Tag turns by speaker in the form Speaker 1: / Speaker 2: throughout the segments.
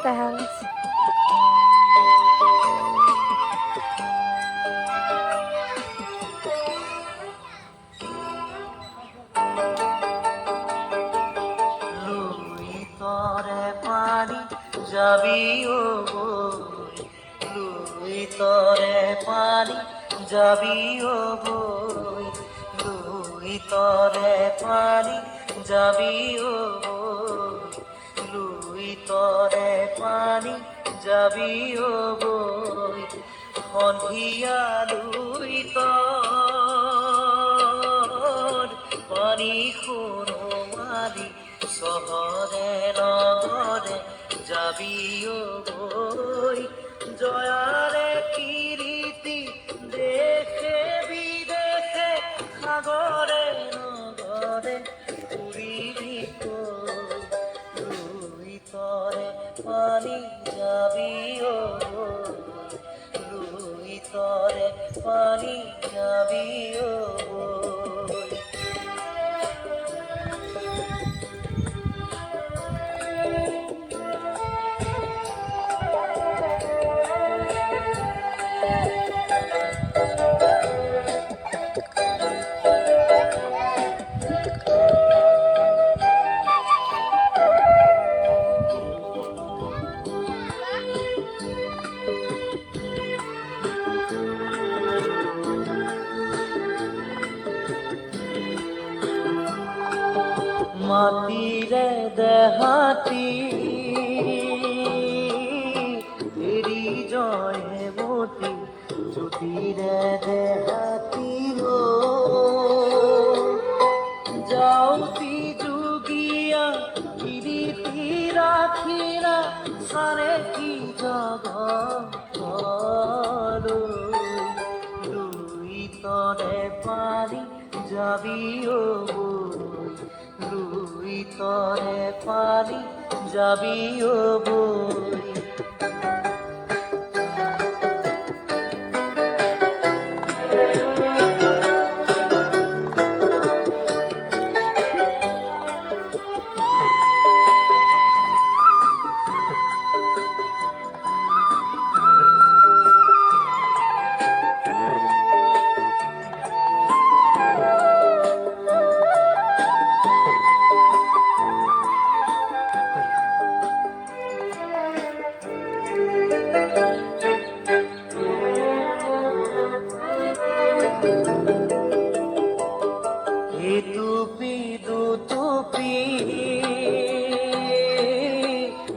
Speaker 1: দেখা হয়েছে।
Speaker 2: লুই তরে পানি যাবি ও বই, লুই তরে পানি যাবি ও বই, লুই তরে পানি যাবি ও বই, লুই তরে পানি যাবি ও বই, সন্ধিয়া লুই তর পানি সোণমালি চহৰে নগৰে যাবি ও বৈ, জয়াৰে কীৰ্তি দেশে বিদেশে সাগৰে নগৰে ঘূৰিবি কৈ, লুই তৰে পানী যাবি ও বৈ, লুই তৰে পানী যাবি ও বৈ। মাটিৰে দেহাতি এৰি জয়মতী, জ্যোতিৰে দেহাতি যাওঁতি যোগীয়া কীৰ্তি ৰাখিলা চাৰে কি জগতলৈ, লুই তৰে পানী যাবি ও বৈ, লুই তৰে পানী যাবি ও বৈ। টুপি দুটুপি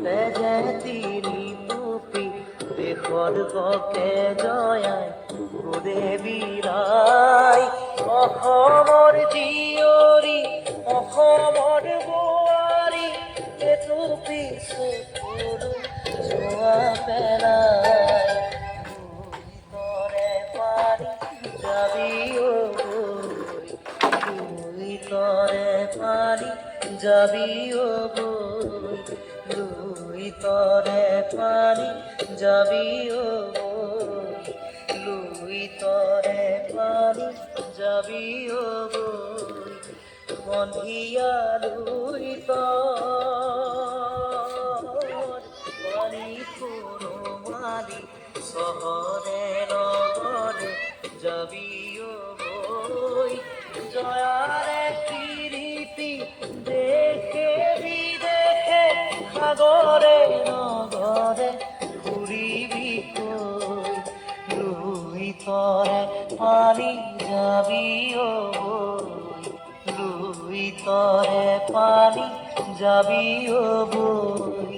Speaker 2: তেজে তিনি টুপি, দেশৰ গকে জয়াই গোৰে বীৰাই, অসমৰ জীয়ৰী অসমৰ বোৱাৰী, এটুপি চকুৰো জোৱা পেলাই, লুই তৰে পানী যাবি ও বৈ, লুই তৰে পানী যাবি ও বৈ, লুই তৰে পানী যাবি ও বৈ, লুই তৰে পানী যাবি ও বৈ, সন্ধিয়া লুই তর পানী সোণমালি চহৰে নগৰে যাবি ও বৈ, জয়াৰে কীৰ্তি দেশে বিদেশে সাগৰে নগৰে ঘূৰিবি কৈ, লুই তৰে পানী যাবি ও বৈ, লুই তৰে পানী যাবি ও বৈ।